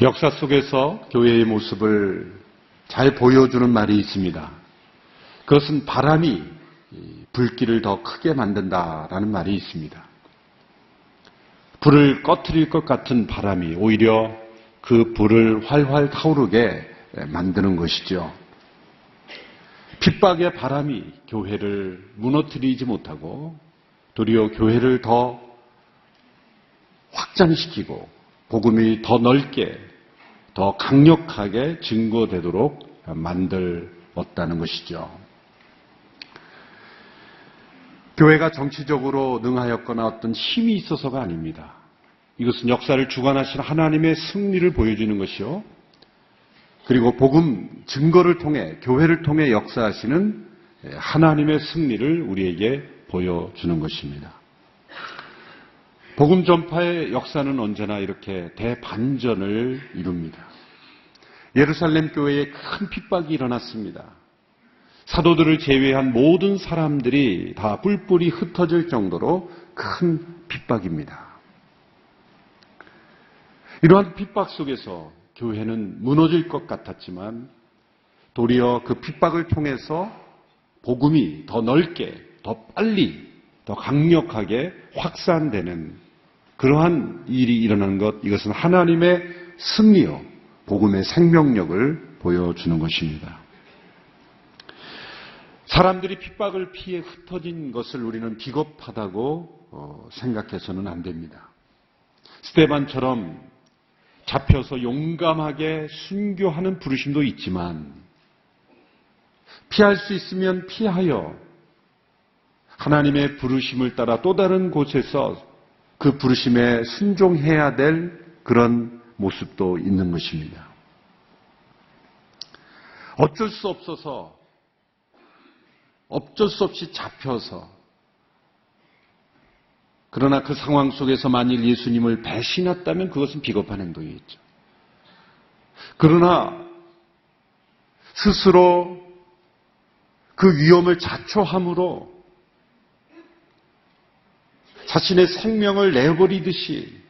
역사 속에서 교회의 모습을 잘 보여주는 말이 있습니다. 그것은 바람이 불길을 더 크게 만든다라는 말이 있습니다. 불을 꺼트릴 것 같은 바람이 오히려 그 불을 활활 타오르게 만드는 것이죠. 핍박의 바람이 교회를 무너뜨리지 못하고 도리어 교회를 더 확장시키고 복음이 더 넓게 더 강력하게 증거되도록 만들었다는 것이죠. 교회가 정치적으로 능하였거나 어떤 힘이 있어서가 아닙니다. 이것은 역사를 주관하신 하나님의 승리를 보여주는 것이요. 그리고 복음 증거를 통해 교회를 통해 역사하시는 하나님의 승리를 우리에게 보여주는 것입니다. 복음 전파의 역사는 언제나 이렇게 대반전을 이룹니다. 예루살렘 교회에 큰 핍박이 일어났습니다. 사도들을 제외한 모든 사람들이 다 뿔뿔이 흩어질 정도로 큰 핍박입니다. 이러한 핍박 속에서 교회는 무너질 것 같았지만 도리어 그 핍박을 통해서 복음이 더 넓게, 더 빨리, 더 강력하게 확산되는 그러한 일이 일어나는 것, 이것은 하나님의 승리요, 복음의 생명력을 보여주는 것입니다. 사람들이 핍박을 피해 흩어진 것을 우리는 비겁하다고 생각해서는 안 됩니다. 스데반처럼 잡혀서 용감하게 순교하는 부르심도 있지만 피할 수 있으면 피하여 하나님의 부르심을 따라 또 다른 곳에서 그 부르심에 순종해야 될 그런 모습도 있는 것입니다. 어쩔 수 없이 잡혀서 그러나 그 상황 속에서 만일 예수님을 배신했다면 그것은 비겁한 행동이겠죠. 그러나 스스로 그 위험을 자초함으로 자신의 생명을 내버리듯이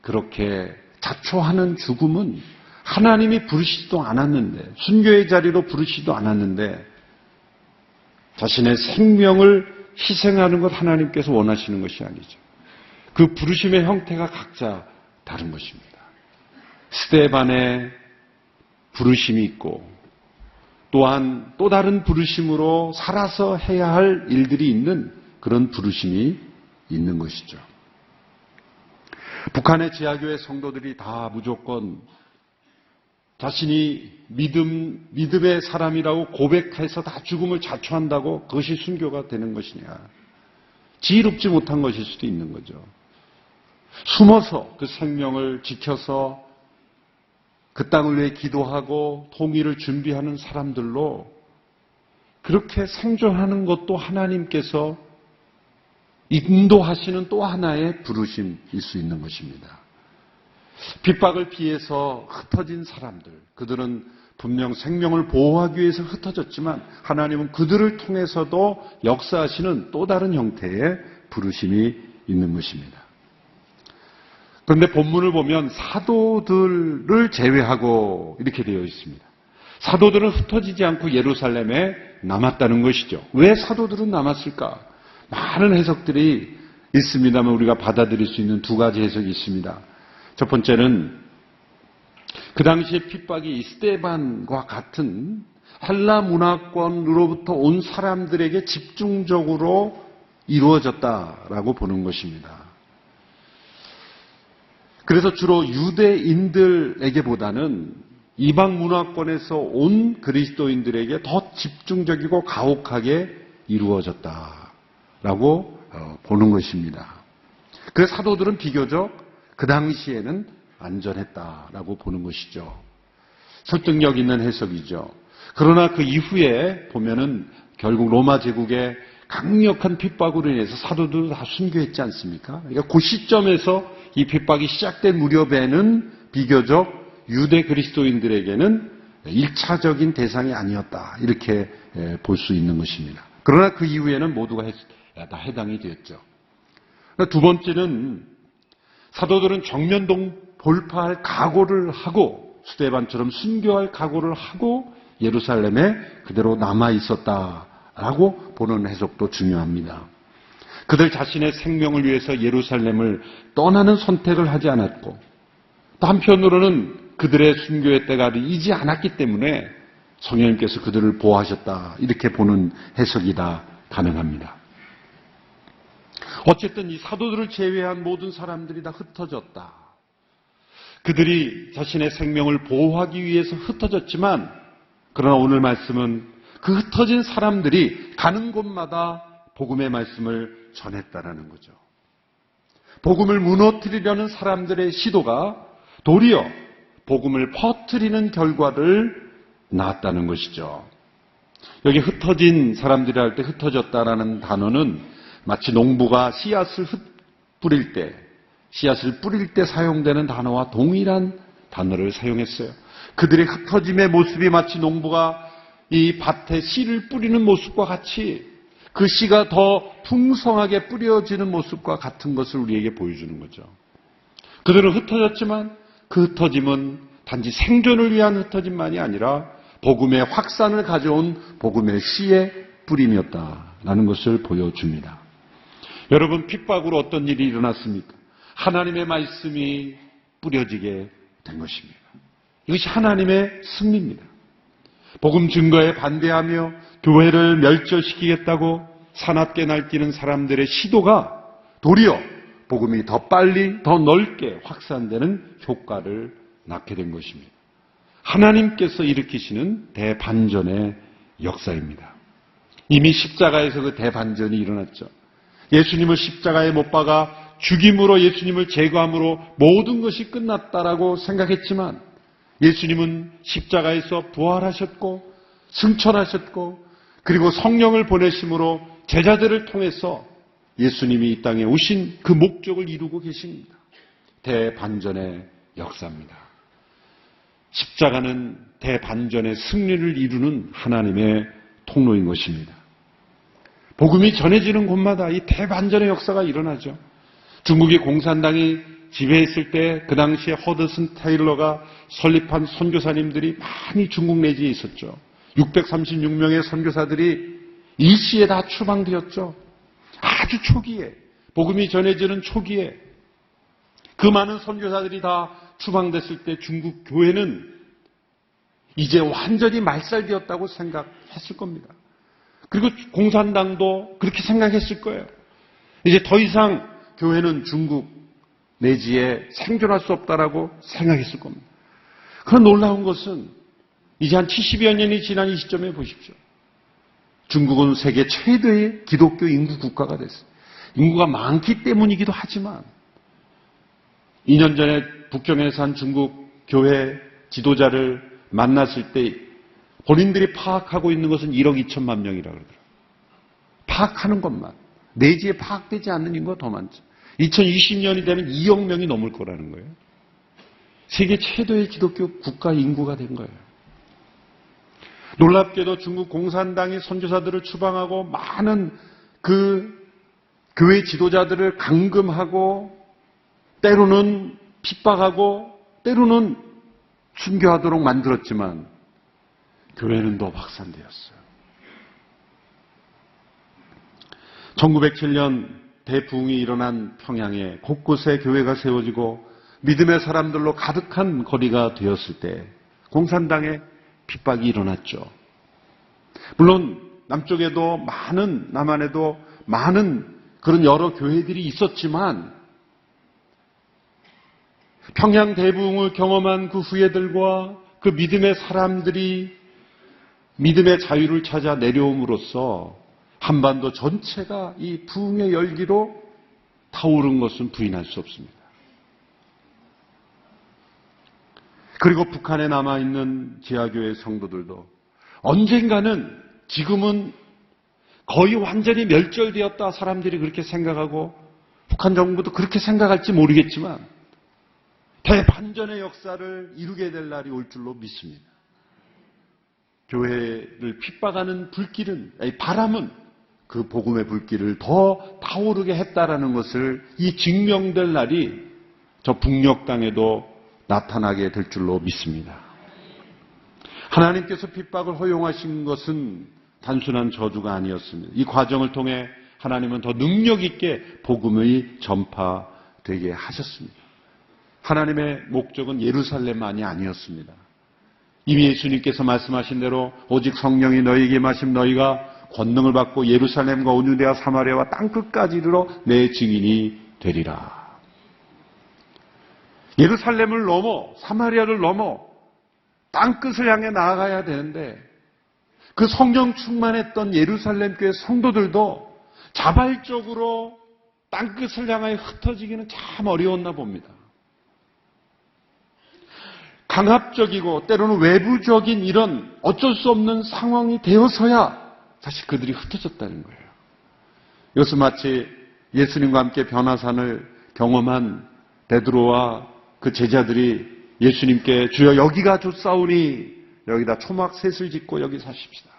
그렇게 자초하는 죽음은 하나님이 부르시지도 않았는데, 순교의 자리로 부르시지도 않았는데 자신의 생명을 희생하는 것 하나님께서 원하시는 것이 아니죠. 그 부르심의 형태가 각자 다른 것입니다. 스데반의 부르심이 있고 또한 또 다른 부르심으로 살아서 해야 할 일들이 있는 그런 부르심이 있는 것이죠. 북한의 지하교회 성도들이 다 무조건 자신이 믿음의 사람이라고 고백해서 다 죽음을 자초한다고 그것이 순교가 되는 것이냐. 지혜롭지 못한 것일 수도 있는 거죠. 숨어서 그 생명을 지켜서 그 땅을 위해 기도하고 통일을 준비하는 사람들로 그렇게 생존하는 것도 하나님께서 인도하시는 또 하나의 부르심일 수 있는 것입니다. 핍박을 피해서 흩어진 사람들, 그들은 분명 생명을 보호하기 위해서 흩어졌지만 하나님은 그들을 통해서도 역사하시는 또 다른 형태의 부르심이 있는 것입니다. 그런데 본문을 보면 사도들을 제외하고 이렇게 되어 있습니다. 사도들은 흩어지지 않고 예루살렘에 남았다는 것이죠. 왜 사도들은 남았을까? 많은 해석들이 있습니다만 우리가 받아들일 수 있는 두 가지 해석이 있습니다. 첫 번째는 그 당시에 핍박이 스데반과 같은 헬라 문화권으로부터 온 사람들에게 집중적으로 이루어졌다라고 보는 것입니다. 그래서 주로 유대인들에게보다는 이방 문화권에서 온 그리스도인들에게 더 집중적이고 가혹하게 이루어졌다라고 보는 것입니다. 그래서 사도들은 비교적 그 당시에는 안전했다라고 보는 것이죠. 설득력 있는 해석이죠. 그러나 그 이후에 보면은 결국 로마 제국의 강력한 핍박으로 인해서 사도들도 다 순교했지 않습니까? 그러니까 그 시점에서 이 핍박이 시작된 무렵에는 비교적 유대 그리스도인들에게는 1차적인 대상이 아니었다. 이렇게 볼 수 있는 것입니다. 그러나 그 이후에는 모두가 다 해당이 되었죠. 두 번째는 사도들은 정면 돌파할 각오를 하고 스데반처럼 순교할 각오를 하고 예루살렘에 그대로 남아 있었다라고 보는 해석도 중요합니다. 그들 자신의 생명을 위해서 예루살렘을 떠나는 선택을 하지 않았고 또 한편으로는 그들의 순교의 때가 이지 않았기 때문에 성령님께서 그들을 보호하셨다 이렇게 보는 해석이 다 가능합니다. 어쨌든 이 사도들을 제외한 모든 사람들이 다 흩어졌다. 그들이 자신의 생명을 보호하기 위해서 흩어졌지만 그러나 오늘 말씀은 그 흩어진 사람들이 가는 곳마다 복음의 말씀을 전했다라는 거죠. 복음을 무너뜨리려는 사람들의 시도가 도리어 복음을 퍼뜨리는 결과를 낳았다는 것이죠. 여기 흩어진 사람들이 할 때 흩어졌다라는 단어는 마치 농부가 씨앗을 뿌릴 때 사용되는 단어와 동일한 단어를 사용했어요. 그들의 흩어짐의 모습이 마치 농부가 이 밭에 씨를 뿌리는 모습과 같이 그 씨가 더 풍성하게 뿌려지는 모습과 같은 것을 우리에게 보여주는 거죠. 그들은 흩어졌지만 그 흩어짐은 단지 생존을 위한 흩어짐만이 아니라 복음의 확산을 가져온 복음의 씨의 뿌림이었다라는 것을 보여줍니다. 여러분, 핍박으로 어떤 일이 일어났습니까? 하나님의 말씀이 뿌려지게 된 것입니다. 이것이 하나님의 승리입니다. 복음 증거에 반대하며 교회를 멸절시키겠다고 사납게 날뛰는 사람들의 시도가 도리어 복음이 더 빨리 더 넓게 확산되는 효과를 낳게 된 것입니다. 하나님께서 일으키시는 대반전의 역사입니다. 이미 십자가에서 그 대반전이 일어났죠. 예수님을 십자가에 못 박아 죽임으로 예수님을 제거함으로 모든 것이 끝났다라고 생각했지만 예수님은 십자가에서 부활하셨고 승천하셨고 그리고 성령을 보내심으로 제자들을 통해서 예수님이 이 땅에 오신 그 목적을 이루고 계십니다. 대반전의 역사입니다. 십자가는 대반전의 승리를 이루는 하나님의 통로인 것입니다. 복음이 전해지는 곳마다 이 대반전의 역사가 일어나죠. 중국의 공산당이 지배했을 때 그 당시에 허드슨 테일러가 설립한 선교사님들이 많이 중국 내지에 있었죠. 636명의 선교사들이 일시에 다 추방되었죠. 아주 초기에, 복음이 전해지는 초기에 그 많은 선교사들이 다 추방됐을 때 중국 교회는 이제 완전히 말살되었다고 생각했을 겁니다. 그리고 공산당도 그렇게 생각했을 거예요. 이제 더 이상 교회는 중국 내지에 생존할 수 없다라고 생각했을 겁니다. 그런 놀라운 것은 이제 한 70여 년이 지난 이 시점에 보십시오. 중국은 세계 최대의 기독교 인구 국가가 됐어요. 인구가 많기 때문이기도 하지만 2년 전에 북경에서 한 중국 교회 지도자를 만났을 때 본인들이 파악하고 있는 것은 1억 2천만 명이라고 그러더라고요. 파악하는 것만. 내지에 파악되지 않는 인구가 더 많죠. 2020년이 되면 2억 명이 넘을 거라는 거예요. 세계 최대의 기독교 국가 인구가 된 거예요. 놀랍게도 중국 공산당이 선교사들을 추방하고 많은 그 교회 지도자들을 감금하고 때로는 핍박하고 때로는 순교하도록 만들었지만 교회는 더 확산되었어요. 1907년 대부흥이 일어난 평양에 곳곳에 교회가 세워지고 믿음의 사람들로 가득한 거리가 되었을 때 공산당의 핍박이 일어났죠. 물론 남쪽에도 남한에도 많은 그런 여러 교회들이 있었지만 평양 대부흥을 경험한 그 후예들과 그 믿음의 사람들이 믿음의 자유를 찾아 내려옴으로써 한반도 전체가 이 부흥의 열기로 타오른 것은 부인할 수 없습니다. 그리고 북한에 남아있는 지하교회 성도들도 언젠가는 지금은 거의 완전히 멸절되었다 사람들이 그렇게 생각하고 북한 정부도 그렇게 생각할지 모르겠지만 대반전의 역사를 이루게 될 날이 올 줄로 믿습니다. 교회를 핍박하는 바람은 그 복음의 불길을 더 타오르게 했다라는 것을 이 증명될 날이 저 북녘 땅에도 나타나게 될 줄로 믿습니다. 하나님께서 핍박을 허용하신 것은 단순한 저주가 아니었습니다. 이 과정을 통해 하나님은 더 능력 있게 복음의 전파되게 하셨습니다. 하나님의 목적은 예루살렘만이 아니었습니다. 이미 예수님께서 말씀하신 대로 오직 성령이 너희에게 임하심 너희가 권능을 받고 예루살렘과 온 유대와 사마리아와 땅끝까지 이르러 내 증인이 되리라. 예루살렘을 넘어 사마리아를 넘어 땅끝을 향해 나아가야 되는데 그 성령 충만했던 예루살렘 교회 성도들도 자발적으로 땅끝을 향하여 흩어지기는 참 어려웠나 봅니다. 강압적이고 때로는 외부적인 이런 어쩔 수 없는 상황이 되어서야 다시 그들이 흩어졌다는 거예요. 이것은 마치 예수님과 함께 변화산을 경험한 베드로와 그 제자들이 예수님께 주여 여기가 좋사오니 여기다 초막셋을 짓고 여기 사십시다.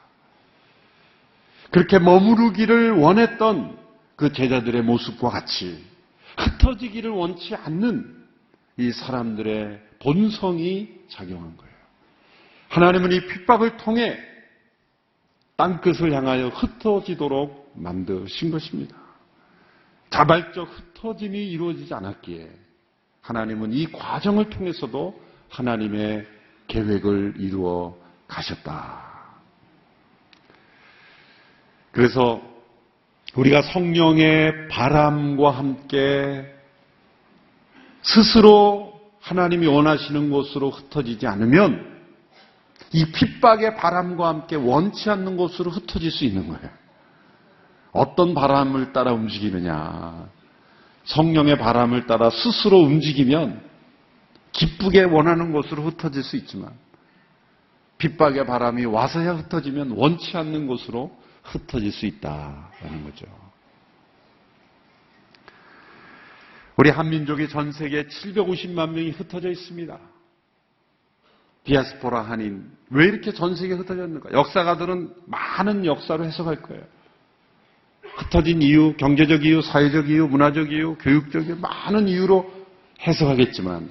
그렇게 머무르기를 원했던 그 제자들의 모습과 같이 흩어지기를 원치 않는 이 사람들의 본성이 작용한 거예요. 하나님은 이 핍박을 통해 땅끝을 향하여 흩어지도록 만드신 것입니다. 자발적 흩어짐이 이루어지지 않았기에 하나님은 이 과정을 통해서도 하나님의 계획을 이루어 가셨다. 그래서 우리가 성령의 바람과 함께 스스로 하나님이 원하시는 곳으로 흩어지지 않으면 이 핍박의 바람과 함께 원치 않는 곳으로 흩어질 수 있는 거예요. 어떤 바람을 따라 움직이느냐. 성령의 바람을 따라 스스로 움직이면 기쁘게 원하는 곳으로 흩어질 수 있지만 핍박의 바람이 와서야 흩어지면 원치 않는 곳으로 흩어질 수 있다는 거죠. 우리 한민족이 전 세계에 750만 명이 흩어져 있습니다. 디아스포라 한인. 왜 이렇게 전 세계에 흩어졌는가? 역사가들은 많은 역사로 해석할 거예요. 흩어진 이유, 경제적 이유, 사회적 이유, 문화적 이유, 교육적 이유, 많은 이유로 해석하겠지만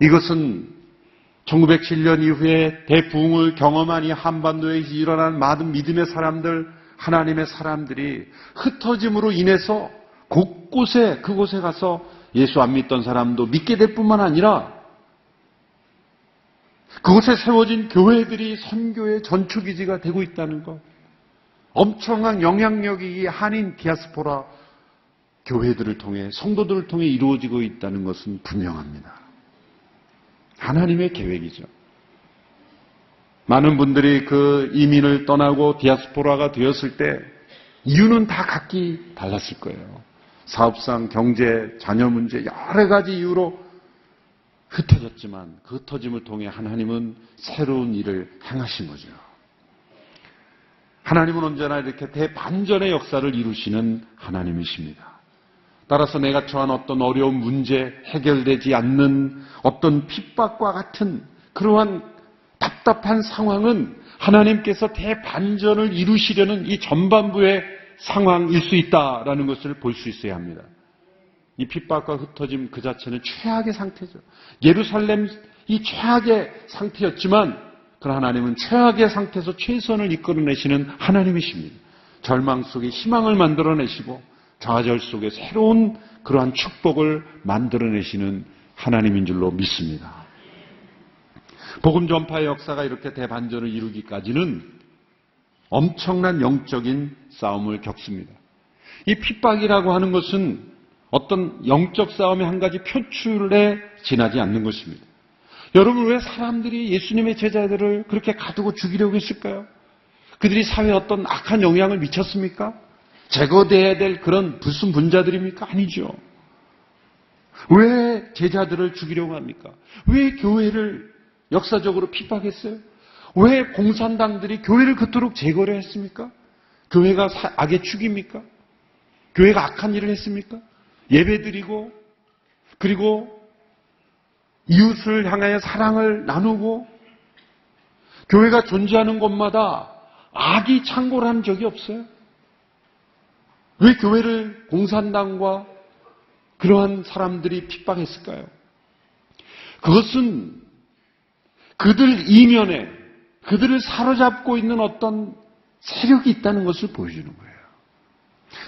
이것은 1907년 이후에 대부흥을 경험한 이 한반도에서 일어난 많은 믿음의 사람들, 하나님의 사람들이 흩어짐으로 인해서 곳곳에 그곳에 가서 예수 안 믿던 사람도 믿게 될 뿐만 아니라 그곳에 세워진 교회들이 선교의 전초기지가 되고 있다는 것. 엄청난 영향력이 이 한인 디아스포라 교회들을 통해 성도들을 통해 이루어지고 있다는 것은 분명합니다. 하나님의 계획이죠. 많은 분들이 그 이민을 떠나고 디아스포라가 되었을 때 이유는 다 각기 달랐을 거예요. 사업상, 경제, 자녀 문제 여러 가지 이유로 흩어졌지만 그 흩어짐을 통해 하나님은 새로운 일을 행하신 거죠. 하나님은 언제나 이렇게 대반전의 역사를 이루시는 하나님이십니다. 따라서 내가 처한 어떤 어려운 문제, 해결되지 않는 어떤 핍박과 같은 그러한 답답한 상황은 하나님께서 대반전을 이루시려는 이 전반부의 상황일 수 있다라는 것을 볼 수 있어야 합니다. 이 핍박과 흩어짐 그 자체는 최악의 상태죠. 예루살렘이 최악의 상태였지만 그러나 하나님은 최악의 상태에서 최선을 이끌어내시는 하나님이십니다. 절망 속에 희망을 만들어내시고 좌절 속에 새로운 그러한 축복을 만들어내시는 하나님인 줄로 믿습니다. 복음 전파의 역사가 이렇게 대반전을 이루기까지는 엄청난 영적인 싸움을 겪습니다. 이 핍박이라고 하는 것은 어떤 영적 싸움의 한 가지 표출에 지나지 않는 것입니다. 여러분, 왜 사람들이 예수님의 제자들을 그렇게 가두고 죽이려고 했을까요? 그들이 사회에 어떤 악한 영향을 미쳤습니까? 제거돼야 될 그런 불순분자들입니까? 아니죠. 왜 제자들을 죽이려고 합니까? 왜 교회를 역사적으로 핍박했어요? 왜 공산당들이 교회를 그토록 제거를 했습니까? 교회가 악의 축입니까? 교회가 악한 일을 했습니까? 예배드리고 그리고 이웃을 향하여 사랑을 나누고 교회가 존재하는 곳마다 악이 창궐한 적이 없어요. 왜 교회를 공산당과 그러한 사람들이 핍박했을까요? 그것은 그들 이면에 그들을 사로잡고 있는 어떤 세력이 있다는 것을 보여주는 거예요.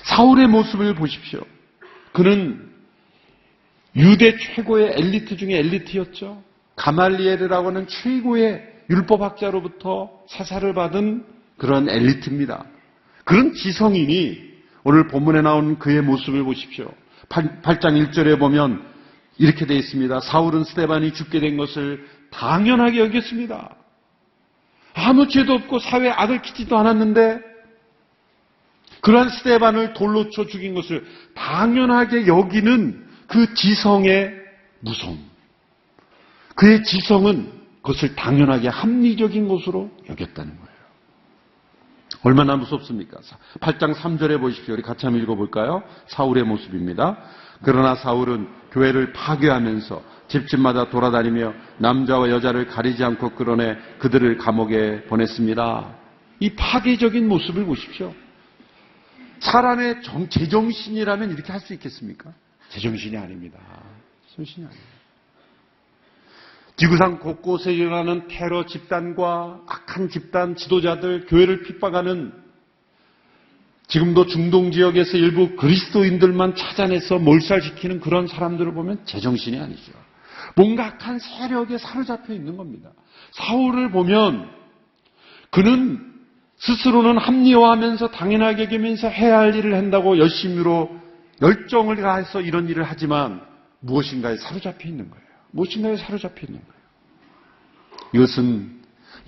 사울의 모습을 보십시오. 그는 유대 최고의 엘리트 중에 엘리트였죠. 가말리엘이라고 하는 최고의 율법학자로부터 사사를 받은 그런 엘리트입니다. 그런 지성인이 오늘 본문에 나온 그의 모습을 보십시오. 8장 1절에 보면 이렇게 되어 있습니다. 사울은 스데반이 죽게 된 것을 당연하게 여겼습니다. 아무 죄도 없고 사회에 악을 끼치지도 않았는데 그러한 스데반을 돌로 쳐 죽인 것을 당연하게 여기는 그 지성의 무서움. 그의 지성은 그것을 당연하게 합리적인 것으로 여겼다는 거예요. 얼마나 무섭습니까? 8장 3절에 보십시오. 우리 같이 한번 읽어볼까요? 사울의 모습입니다. 그러나 사울은 교회를 파괴하면서 집집마다 돌아다니며 남자와 여자를 가리지 않고 끌어내 그들을 감옥에 보냈습니다. 이 파괴적인 모습을 보십시오. 사람의 제정신이라면 이렇게 할 수 있겠습니까? 제정신이 아닙니다. 제정신이 아닙니다. 지구상 곳곳에 일어나는 테러 집단과 악한 집단 지도자들, 교회를 핍박하는 지금도 중동 지역에서 일부 그리스도인들만 찾아내서 몰살시키는 그런 사람들을 보면 제정신이 아니죠. 뭔가 악한 세력에 사로잡혀 있는 겁니다. 사울을 보면 그는 스스로는 합리화하면서 당연하게 여기면서 해야 할 일을 한다고 열심히로 열정을 다해서 이런 일을 하지만 무엇인가에 사로잡혀 있는 거예요. 무엇인가에 사로잡혀 있는 거예요. 이것은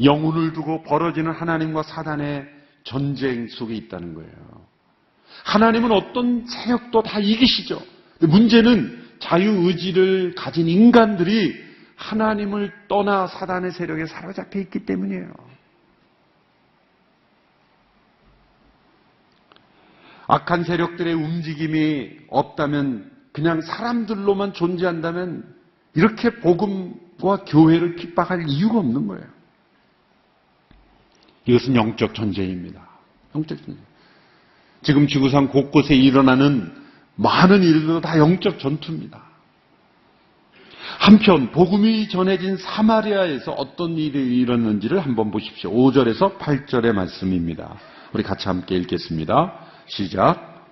영혼을 두고 벌어지는 하나님과 사단의 전쟁 속에 있다는 거예요. 하나님은 어떤 세력도 다 이기시죠. 문제는 자유의지를 가진 인간들이 하나님을 떠나 사단의 세력에 사로잡혀 있기 때문이에요. 악한 세력들의 움직임이 없다면, 그냥 사람들로만 존재한다면 이렇게 복음과 교회를 핍박할 이유가 없는 거예요. 이것은 영적 전쟁입니다. 영적 전쟁. 지금 지구상 곳곳에 일어나는 많은 일들도 다 영적 전투입니다. 한편 복음이 전해진 사마리아에서 어떤 일이 일어났는지를 한번 보십시오. 5절에서 8절의 말씀입니다. 우리 같이 함께 읽겠습니다. 시작.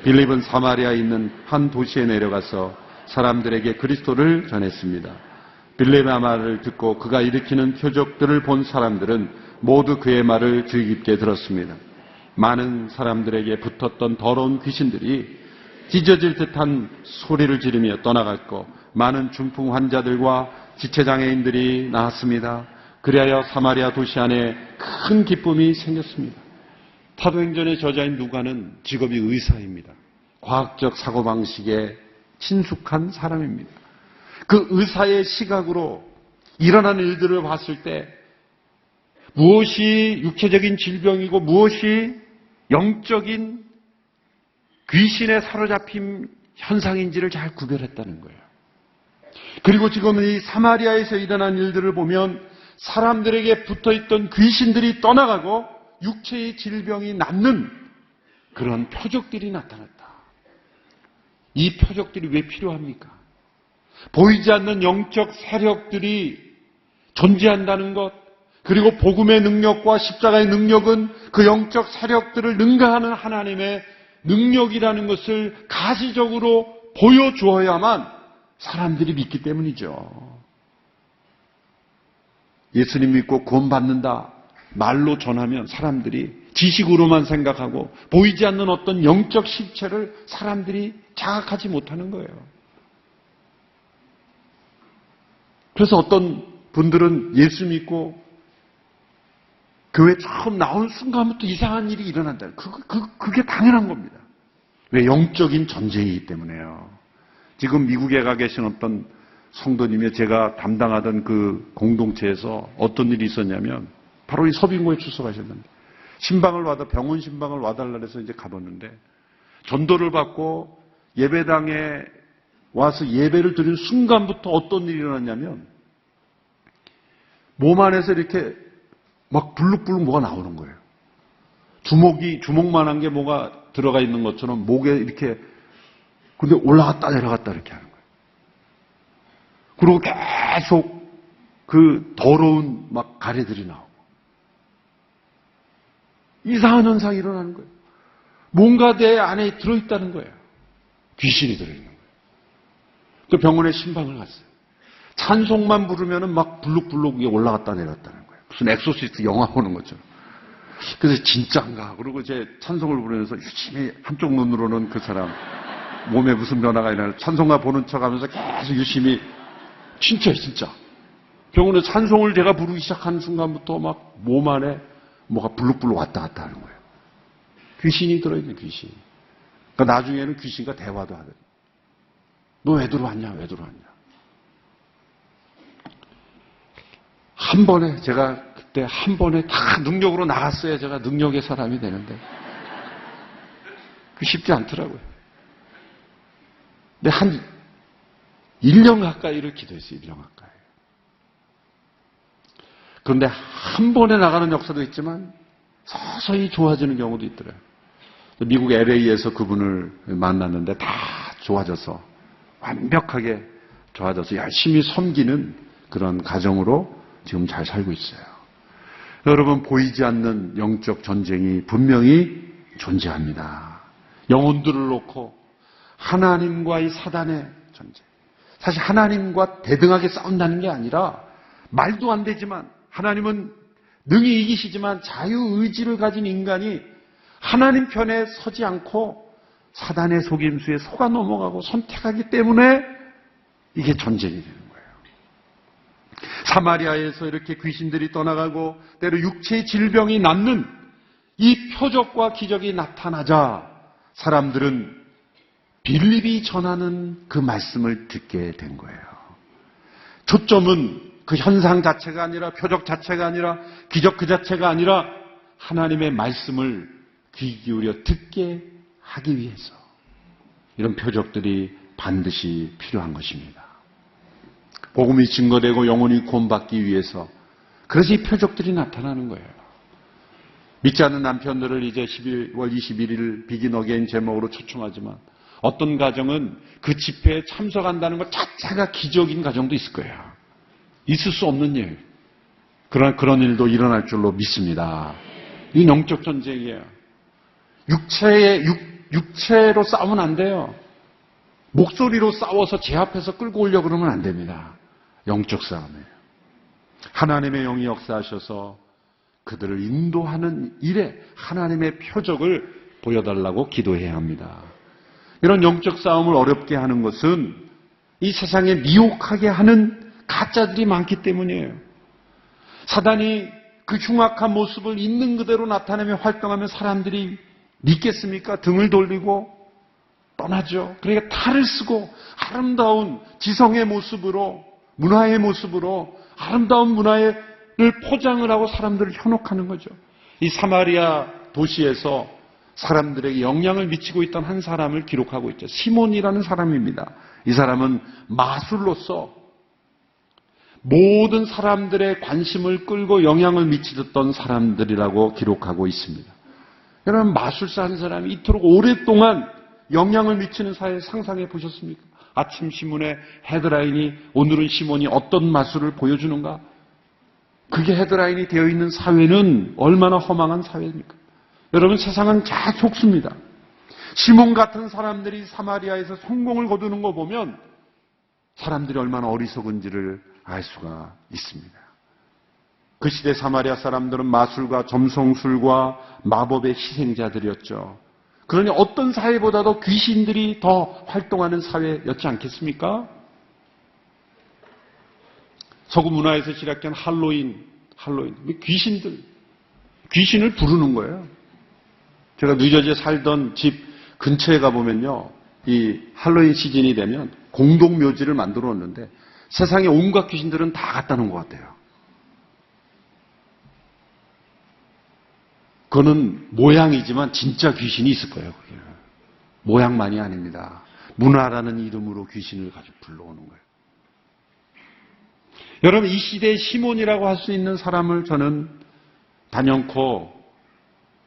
빌립은 사마리아에 있는 한 도시에 내려가서 사람들에게 그리스도를 전했습니다. 빌립의 말을 듣고 그가 일으키는 표적들을 본 사람들은 모두 그의 말을 주의 깊게 들었습니다. 많은 사람들에게 붙었던 더러운 귀신들이 찢어질 듯한 소리를 지르며 떠나갔고 많은 중풍 환자들과 지체장애인들이 나왔습니다. 그리하여 사마리아 도시 안에 큰 기쁨이 생겼습니다. 사도행전의 저자인 누가는 직업이 의사입니다. 과학적 사고방식에 친숙한 사람입니다. 그 의사의 시각으로 일어나는 일들을 봤을 때 무엇이 육체적인 질병이고 무엇이 영적인 귀신에 사로잡힌 현상인지를 잘 구별했다는 거예요. 그리고 지금 이 사마리아에서 일어난 일들을 보면 사람들에게 붙어있던 귀신들이 떠나가고 육체의 질병이 낫는 그런 표적들이 나타났다. 이 표적들이 왜 필요합니까? 보이지 않는 영적 세력들이 존재한다는 것, 그리고 복음의 능력과 십자가의 능력은 그 영적 세력들을 능가하는 하나님의 능력이라는 것을 가시적으로 보여주어야만 사람들이 믿기 때문이죠. 예수님 믿고 구원받는다 말로 전하면 사람들이 지식으로만 생각하고 보이지 않는 어떤 영적 실체를 사람들이 자각하지 못하는 거예요. 그래서 어떤 분들은 예수 믿고 교회 처음 나오는 순간부터 이상한 일이 일어난다. 그게 당연한 겁니다. 왜? 영적인 전쟁이기 때문에요. 지금 미국에 가 계신 어떤 성도님이 제가 담당하던 그 공동체에서 어떤 일이 있었냐면 바로 이 서빙고에 출석하셨는데 병원 신방을 와달라 해서 이제 가봤는데 전도를 받고 예배당에 와서 예배를 드리는 순간부터 어떤 일이 일어났냐면 몸 안에서 이렇게 막 불룩불룩 뭐가 나오는 거예요. 주먹만한 게 뭐가 들어가 있는 것처럼 목에 이렇게 근데 올라갔다 내려갔다 이렇게 하는 거예요. 그리고 계속 그 더러운 막 가래들이 나오고 이상한 현상이 일어나는 거예요. 뭔가 내 안에 들어있다는 거예요. 귀신이 들어있는 거예요. 그 병원에 신방을 갔어요. 찬송만 부르면은 막 블룩블룩 위에 올라갔다 내렸다는 거예요. 무슨 엑소시스트 영화 보는 것처럼. 그래서 진짜인가? 그리고 이제 찬송을 부르면서 유심히 한쪽 눈으로는 그 사람 몸에 무슨 변화가 일어나 찬송가 보는 척 하면서 계속 유심히 진짜예요, 진짜. 병원에 찬송을 제가 부르기 시작하는 순간부터 막 몸 안에 뭐가 블룩블룩 왔다 갔다 하는 거예요. 귀신이 들어있는 귀신. 그러니까 나중에는 귀신과 대화도 하거든요. 너 왜 들어왔냐? 왜 들어왔냐? 한 번에 제가 그때 한 번에 다 능력으로 나갔어야 제가 능력의 사람이 되는데 그 쉽지 않더라고요. 근데 한 1년 가까이를 기도했어요. 1년 가까이. 그런데 한 번에 나가는 역사도 있지만 서서히 좋아지는 경우도 있더라고요. 미국 LA에서 그분을 만났는데 다 좋아져서 완벽하게 좋아져서 열심히 섬기는 그런 가정으로 지금 잘 살고 있어요. 여러분, 보이지 않는 영적 전쟁이 분명히 존재합니다. 영혼들을 놓고 하나님과의 사단의 전쟁. 사실 하나님과 대등하게 싸운다는 게 아니라 말도 안 되지만 하나님은 능히 이기시지만 자유의지를 가진 인간이 하나님 편에 서지 않고 사단의 속임수에 속아 넘어가고 선택하기 때문에 이게 전쟁이 되는 거예요. 사마리아에서 이렇게 귀신들이 떠나가고 때로 육체의 질병이 낫는 이 표적과 기적이 나타나자 사람들은 빌립이 전하는 그 말씀을 듣게 된 거예요. 초점은 그 현상 자체가 아니라 표적 자체가 아니라 기적 그 자체가 아니라 하나님의 말씀을 귀 기울여 듣게 하기 위해서 이런 표적들이 반드시 필요한 것입니다. 복음이 증거되고 영혼이 구원받기 위해서 그래서 이 표적들이 나타나는 거예요. 믿지 않는 남편들을 이제 12월 21일 비긴 어게인 제목으로 초청하지만 어떤 가정은 그 집회에 참석한다는 것 자체가 기적인 가정도 있을 거예요. 있을 수 없는 일. 그러나 그런 일도 일어날 줄로 믿습니다. 이 영적 전쟁이에요. 육체로 싸우면 안 돼요. 목소리로 싸워서 제 앞에서 끌고 오려고 그러면 안 됩니다. 영적 싸움이에요. 하나님의 영이 역사하셔서 그들을 인도하는 일에 하나님의 표적을 보여달라고 기도해야 합니다. 이런 영적 싸움을 어렵게 하는 것은 이 세상에 미혹하게 하는 가짜들이 많기 때문이에요. 사단이 그 흉악한 모습을 있는 그대로 나타내며 활동하면 사람들이 믿겠습니까? 등을 돌리고 떠나죠. 그러니까 탈을 쓰고 아름다운 지성의 모습으로 문화의 모습으로 아름다운 문화를 포장을 하고 사람들을 현혹하는 거죠. 이 사마리아 도시에서 사람들에게 영향을 미치고 있던 한 사람을 기록하고 있죠. 시몬이라는 사람입니다. 이 사람은 마술로서 모든 사람들의 관심을 끌고 영향을 미치던 사람들이라고 기록하고 있습니다. 여러분, 마술사 한 사람이 이토록 오랫동안 영향을 미치는 사회 상상해 보셨습니까? 아침 신문에 헤드라인이 오늘은 시몬이 어떤 마술을 보여주는가? 그게 헤드라인이 되어 있는 사회는 얼마나 허망한 사회입니까? 여러분, 세상은 잘 속습니다. 시몬 같은 사람들이 사마리아에서 성공을 거두는 거 보면 사람들이 얼마나 어리석은지를 알 수가 있습니다. 그 시대 사마리아 사람들은 마술과 점성술과 마법의 희생자들이었죠. 그러니 어떤 사회보다도 귀신들이 더 활동하는 사회였지 않겠습니까? 서구 문화에서 시작된 할로윈, 귀신을 부르는 거예요. 제가 뉴저지에 살던 집 근처에 가보면요, 이 할로윈 시즌이 되면 공동묘지를 만들어 놓는데 세상에 온갖 귀신들은 다 갖다 놓은 것 같아요. 그거는 모양이지만 진짜 귀신이 있을 거예요. 그게. 모양만이 아닙니다. 문화라는 이름으로 귀신을 가지고 불러오는 거예요. 여러분, 이 시대의 시몬이라고 할 수 있는 사람을 저는 단연코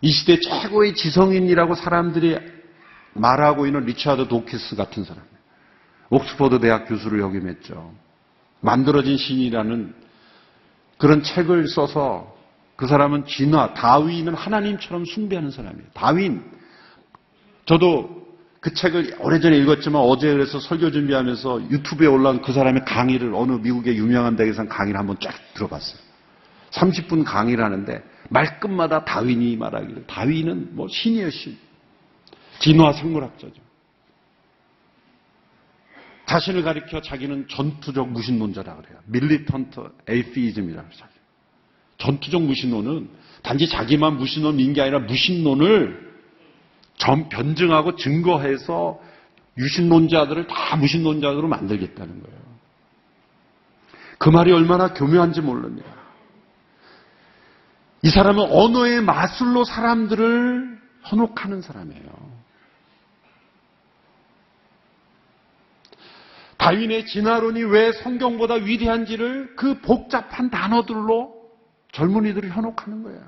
이 시대 최고의 지성인이라고 사람들이 말하고 있는 리차드 도키스 같은 사람이에요. 옥스퍼드 대학 교수를 역임했죠. 만들어진 신이라는 그런 책을 써서 그 사람은 다윈은 하나님처럼 숭배하는 사람이에요. 다윈. 저도 그 책을 오래전에 읽었지만 어제 그래서 설교 준비하면서 유튜브에 올라온 그 사람의 강의를 어느 미국의 유명한 대학에서 강의를 한번 쫙 들어봤어요. 30분 강의를 하는데 말끝마다 다윈이 말하기를 다윈은 뭐 신이에요, 신. 진화 생물학자죠. 자신을 가리켜 자기는 전투적 무신론자라 그래요. 밀리턴트 에이티즘이라고 해요. 전투적 무신론은 단지 자기만 무신론인 게 아니라 무신론을 변증하고 증거해서 유신론자들을 다 무신론자들로 만들겠다는 거예요. 그 말이 얼마나 교묘한지 모릅니다. 이 사람은 언어의 마술로 사람들을 현혹하는 사람이에요. 다윈의 진화론이 왜 성경보다 위대한지를 그 복잡한 단어들로 젊은이들을 현혹하는 거예요.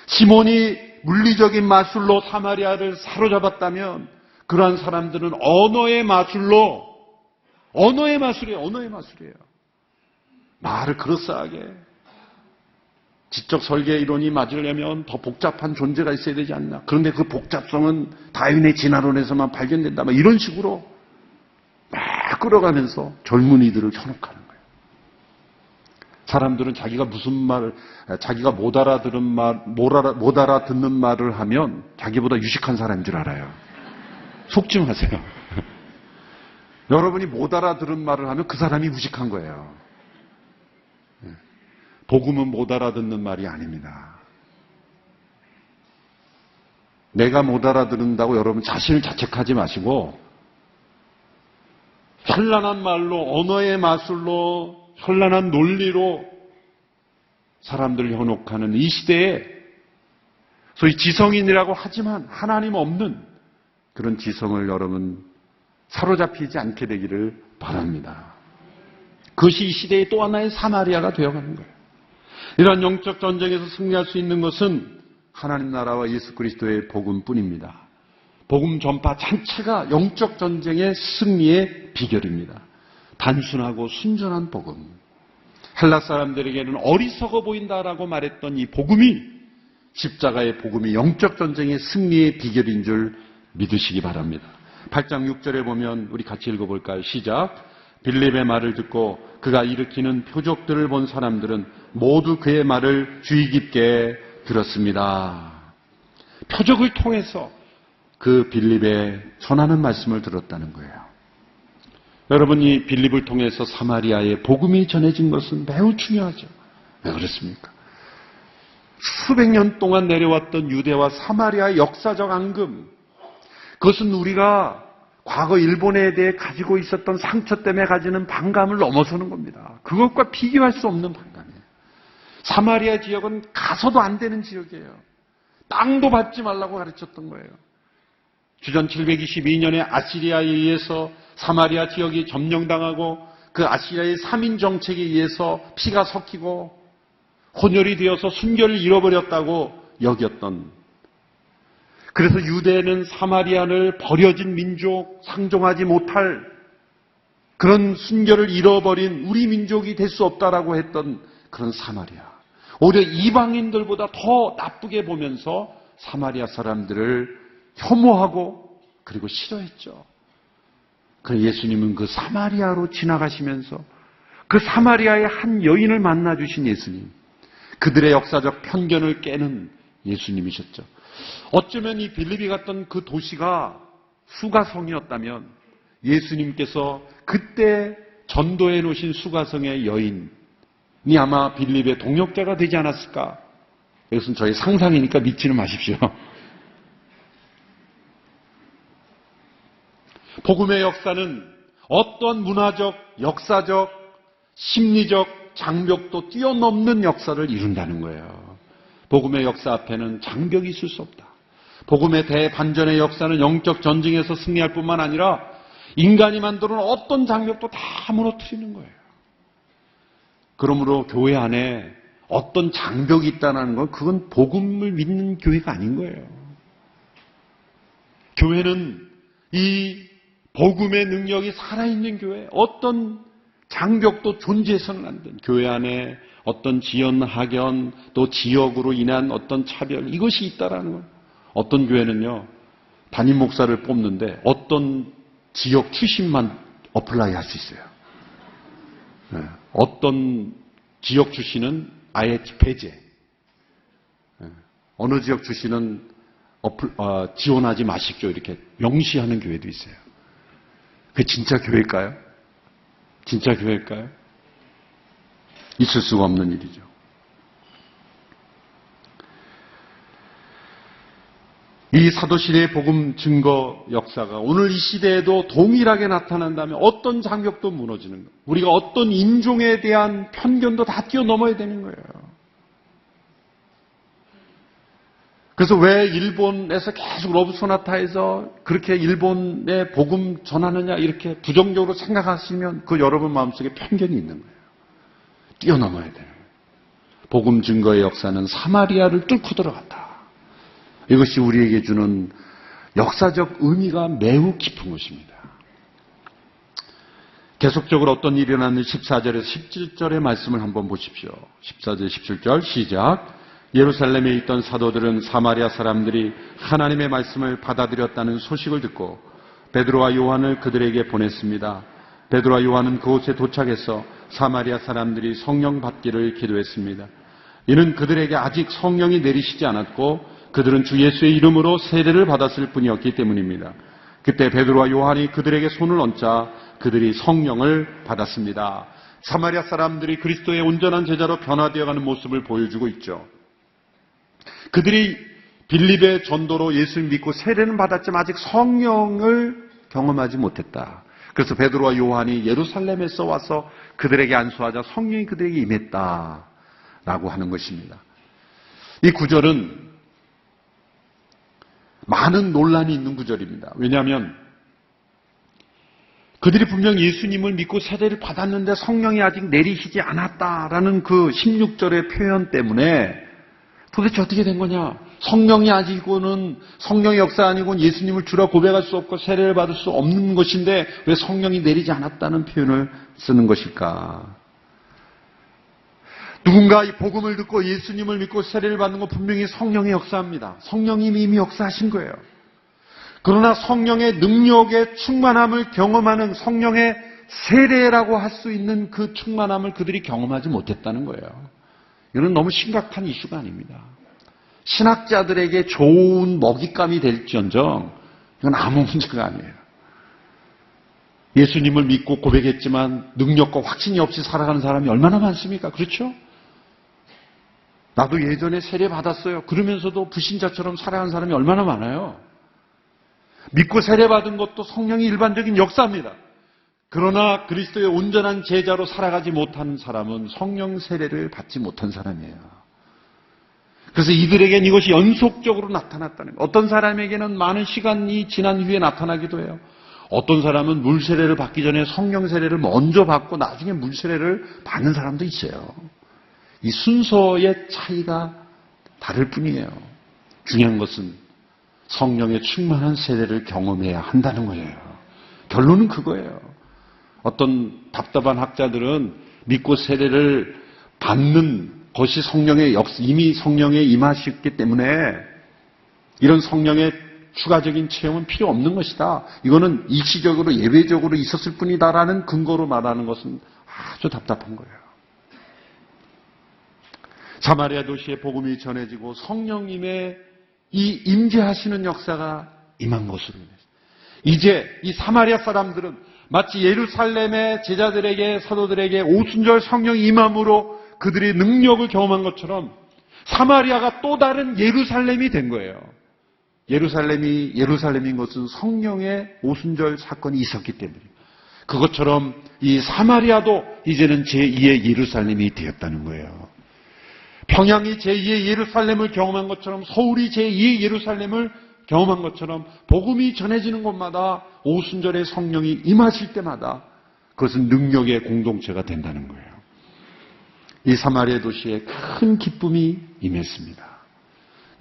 시몬이 물리적인 마술로 사마리아를 사로잡았다면 그러한 사람들은 언어의 마술이에요. 언어의 마술이에요. 말을 그럴싸하게. 지적 설계 이론이 맞으려면 더 복잡한 존재가 있어야 되지 않나. 그런데 그 복잡성은 다윈의 진화론에서만 발견된다. 이런 식으로 막 끌어가면서 젊은이들을 현혹하는 거예요. 사람들은 자기가 자기가 못 알아듣는 말을 하면 자기보다 유식한 사람인 줄 알아요. 속지 마세요. 여러분이 못 알아들은 말을 하면 그 사람이 무식한 거예요. 복음은 못 알아듣는 말이 아닙니다. 내가 못 알아듣는다고 여러분 자신을 자책하지 마시고 현란한 말로, 언어의 마술로, 현란한 논리로 사람들을 현혹하는 이 시대에 소위 지성인이라고 하지만 하나님 없는 그런 지성을 여러분 사로잡히지 않게 되기를 바랍니다. 그것이 이 시대의 또 하나의 사마리아가 되어가는 거예요. 이러한 영적 전쟁에서 승리할 수 있는 것은 하나님 나라와 예수 그리스도의 복음뿐입니다. 복음 전파 자체가 영적 전쟁의 승리의 비결입니다. 단순하고 순전한 복음. 헬라 사람들에게는 어리석어 보인다라고 말했던 이 복음이, 십자가의 복음이 영적 전쟁의 승리의 비결인 줄 믿으시기 바랍니다. 8장 6절에 보면 우리 같이 읽어볼까요? 시작. 빌립의 말을 듣고 그가 일으키는 표적들을 본 사람들은 모두 그의 말을 주의 깊게 들었습니다. 표적을 통해서 그 빌립의 전하는 말씀을 들었다는 거예요. 여러분이 빌립을 통해서 사마리아의 복음이 전해진 것은 매우 중요하죠. 왜 그렇습니까? 수백 년 동안 내려왔던 유대와 사마리아의 역사적 앙금, 그것은 우리가 과거 일본에 대해 가지고 있었던 상처 때문에 가지는 반감을 넘어서는 겁니다. 그것과 비교할 수 없는 반감이에요. 사마리아 지역은 가서도 안 되는 지역이에요. 땅도 밟지 말라고 가르쳤던 거예요. 주전 722년에 아시리아에 의해서 사마리아 지역이 점령당하고 그 아시리아의 3인 정책에 의해서 피가 섞이고 혼혈이 되어서 순결을 잃어버렸다고 여겼던, 그래서 유대는 사마리아를 버려진 민족, 상종하지 못할 그런 순결을 잃어버린 우리 민족이 될 수 없다라고 했던 그런 사마리아. 오히려 이방인들보다 더 나쁘게 보면서 사마리아 사람들을 혐오하고 그리고 싫어했죠. 그래서 예수님은 그 사마리아로 지나가시면서 그 사마리아의 한 여인을 만나주신 예수님, 그들의 역사적 편견을 깨는 예수님이셨죠. 어쩌면 이 빌립이 갔던 그 도시가 수가성이었다면 예수님께서 그때 전도해 놓으신 수가성의 여인이 아마 빌립의 동역자가 되지 않았을까? 이것은 저의 상상이니까 믿지는 마십시오. 복음의 역사는 어떤 문화적, 역사적, 심리적 장벽도 뛰어넘는 역사를 이룬다는 거예요. 복음의 역사 앞에는 장벽이 있을 수 없다. 복음의 대반전의 역사는 영적 전쟁에서 승리할 뿐만 아니라 인간이 만들어놓은 어떤 장벽도 다 무너뜨리는 거예요. 그러므로 교회 안에 어떤 장벽이 있다는 건 그건 복음을 믿는 교회가 아닌 거예요. 교회는 이 복음의 능력이 살아있는 교회, 어떤 장벽도 존재해서는 안 된 교회 안에 어떤 지연, 학연, 또 지역으로 인한 어떤 차별, 이것이 있다라는 거예요. 어떤 교회는요, 담임 목사를 뽑는데 어떤 지역 출신만 어플라이 할 수 있어요. 네. 어떤 지역 출신은 아예 배제. 네. 어느 지역 출신은 지원하지 마십시오. 이렇게 명시하는 교회도 있어요. 그게 진짜 교회일까요? 진짜 교회일까요? 있을 수가 없는 일이죠. 이 사도신의 복음 증거 역사가 오늘 이 시대에도 동일하게 나타난다면 어떤 장벽도 무너지는 거예요. 우리가 어떤 인종에 대한 편견도 다 뛰어넘어야 되는 거예요. 그래서 왜 일본에서 계속 러브소나타에서 그렇게 일본의 복음 전하느냐 이렇게 부정적으로 생각하시면 그 여러분 마음속에 편견이 있는 거예요. 뛰어넘어야 돼요. 복음 증거의 역사는 사마리아를 뚫고 들어갔다. 이것이 우리에게 주는 역사적 의미가 매우 깊은 것입니다. 계속적으로 어떤 일이 일어났는지 14절에서 17절의 말씀을 한번 보십시오. 14절, 17절 시작. 예루살렘에 있던 사도들은 사마리아 사람들이 하나님의 말씀을 받아들였다는 소식을 듣고 베드로와 요한을 그들에게 보냈습니다. 베드로와 요한은 그곳에 도착해서 사마리아 사람들이 성령 받기를 기도했습니다. 이는 그들에게 아직 성령이 내리시지 않았고 그들은 주 예수의 이름으로 세례를 받았을 뿐이었기 때문입니다. 그때 베드로와 요한이 그들에게 손을 얹자 그들이 성령을 받았습니다. 사마리아 사람들이 그리스도의 온전한 제자로 변화되어가는 모습을 보여주고 있죠. 그들이 빌립의 전도로 예수를 믿고 세례는 받았지만 아직 성령을 경험하지 못했다. 그래서 베드로와 요한이 예루살렘에서 와서 그들에게 안수하자 성령이 그들에게 임했다라고 하는 것입니다. 이 구절은 많은 논란이 있는 구절입니다. 왜냐하면 그들이 분명 예수님을 믿고 세례를 받았는데 성령이 아직 내리시지 않았다라는 그 16절의 표현 때문에 도대체 어떻게 된 거냐? 성령이 아니고는 성령의 역사 아니고는 예수님을 주라 고백할 수 없고 세례를 받을 수 없는 것인데 왜 성령이 내리지 않았다는 표현을 쓰는 것일까? 누군가 이 복음을 듣고 예수님을 믿고 세례를 받는 건 분명히 성령의 역사입니다. 성령님이 이미 역사하신 거예요. 그러나 성령의 능력의 충만함을 경험하는 성령의 세례라고 할 수 있는 그 충만함을 그들이 경험하지 못했다는 거예요. 이건 너무 심각한 이슈가 아닙니다. 신학자들에게 좋은 먹잇감이 될지언정 이건 아무 문제가 아니에요. 예수님을 믿고 고백했지만 능력과 확신이 없이 살아가는 사람이 얼마나 많습니까? 그렇죠? 나도 예전에 세례 받았어요. 그러면서도 불신자처럼 살아가는 사람이 얼마나 많아요. 믿고 세례 받은 것도 성령이 일반적인 역사입니다. 그러나 그리스도의 온전한 제자로 살아가지 못하는 사람은 성령 세례를 받지 못한 사람이에요. 그래서 이들에겐 이것이 연속적으로 나타났다는 거예요. 어떤 사람에게는 많은 시간이 지난 후에 나타나기도 해요. 어떤 사람은 물 세례를 받기 전에 성령 세례를 먼저 받고 나중에 물 세례를 받는 사람도 있어요. 이 순서의 차이가 다를 뿐이에요. 중요한 것은 성령의 충만한 세례를 경험해야 한다는 거예요. 결론은 그거예요. 어떤 답답한 학자들은 믿고 세례를 받는 것이 성령의 이미 성령에 임하셨기 때문에 이런 성령의 추가적인 체험은 필요 없는 것이다. 이거는 일시적으로 예외적으로 있었을 뿐이다라는 근거로 말하는 것은 아주 답답한 거예요. 사마리아 도시에 복음이 전해지고 성령님의 이 임재하시는 역사가 임한 것으로 인해서 이제 이 사마리아 사람들은 마치 예루살렘의 제자들에게 사도들에게 오순절 성령이 임함으로 그들이 능력을 경험한 것처럼 사마리아가 또 다른 예루살렘이 된 거예요. 예루살렘이 예루살렘인 것은 성령의 오순절 사건이 있었기 때문입니다. 그것처럼 이 사마리아도 이제는 제2의 예루살렘이 되었다는 거예요. 평양이 제2의 예루살렘을 경험한 것처럼 서울이 제2의 예루살렘을 경험한 것처럼 복음이 전해지는 곳마다 오순절의 성령이 임하실 때마다 그것은 능력의 공동체가 된다는 거예요. 이 사마리아 도시에 큰 기쁨이 임했습니다.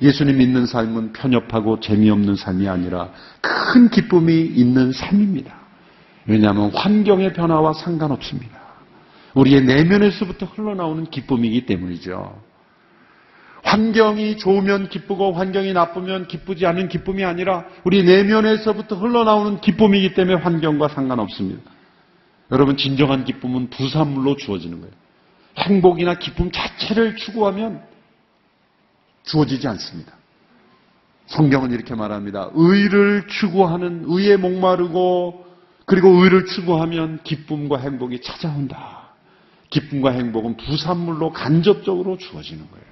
예수님 믿는 삶은 편협하고 재미없는 삶이 아니라 큰 기쁨이 있는 삶입니다. 왜냐하면 환경의 변화와 상관없습니다. 우리의 내면에서부터 흘러나오는 기쁨이기 때문이죠. 환경이 좋으면 기쁘고 환경이 나쁘면 기쁘지 않은 기쁨이 아니라 우리 내면에서부터 흘러나오는 기쁨이기 때문에 환경과 상관없습니다. 여러분, 진정한 기쁨은 부산물로 주어지는 거예요. 행복이나 기쁨 자체를 추구하면 주어지지 않습니다. 성경은 이렇게 말합니다. 의를 추구하는, 의에 목마르고 그리고 의를 추구하면 기쁨과 행복이 찾아온다. 기쁨과 행복은 부산물로 간접적으로 주어지는 거예요.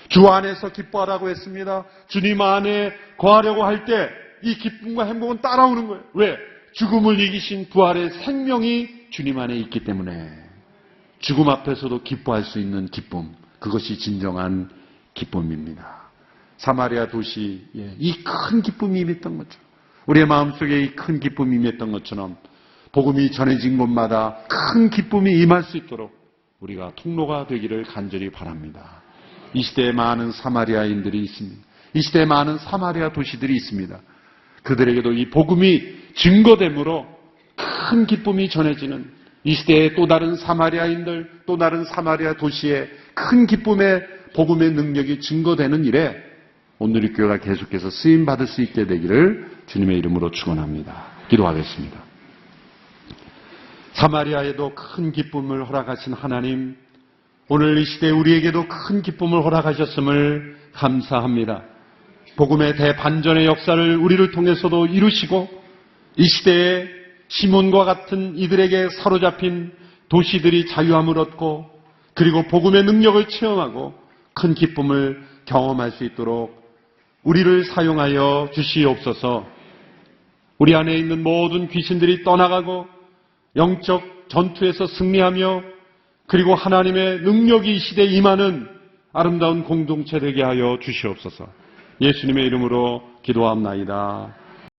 주 안에서 기뻐하라고 했습니다. 주님 안에 거하려고 할 때 이 기쁨과 행복은 따라오는 거예요. 왜? 죽음을 이기신 부활의 생명이 주님 안에 있기 때문에 죽음 앞에서도 기뻐할 수 있는 기쁨, 그것이 진정한 기쁨입니다. 사마리아 도시에 이 큰 기쁨이 임했던 거죠. 우리의 마음속에 이 큰 기쁨이 임했던 것처럼 복음이 전해진 곳마다 큰 기쁨이 임할 수 있도록 우리가 통로가 되기를 간절히 바랍니다. 이 시대에 많은 사마리아인들이 있습니다. 이 시대에 많은 사마리아 도시들이 있습니다. 그들에게도 이 복음이 증거됨으로 큰 기쁨이 전해지는 이 시대의 또 다른 사마리아인들, 또 다른 사마리아 도시에 큰 기쁨의 복음의 능력이 증거되는 일에 오늘의 교회가 계속해서 쓰임받을 수 있게 되기를 주님의 이름으로 축원합니다. 기도하겠습니다. 사마리아에도 큰 기쁨을 허락하신 하나님, 오늘 이 시대에 우리에게도 큰 기쁨을 허락하셨음을 감사합니다. 복음의 대반전의 역사를 우리를 통해서도 이루시고 이 시대에 시몬과 같은 이들에게 사로잡힌 도시들이 자유함을 얻고 그리고 복음의 능력을 체험하고 큰 기쁨을 경험할 수 있도록 우리를 사용하여 주시옵소서. 우리 안에 있는 모든 귀신들이 떠나가고 영적 전투에서 승리하며 그리고 하나님의 능력이 이 시대에 임하는 아름다운 공동체 되게 하여 주시옵소서. 예수님의 이름으로 기도합나이다.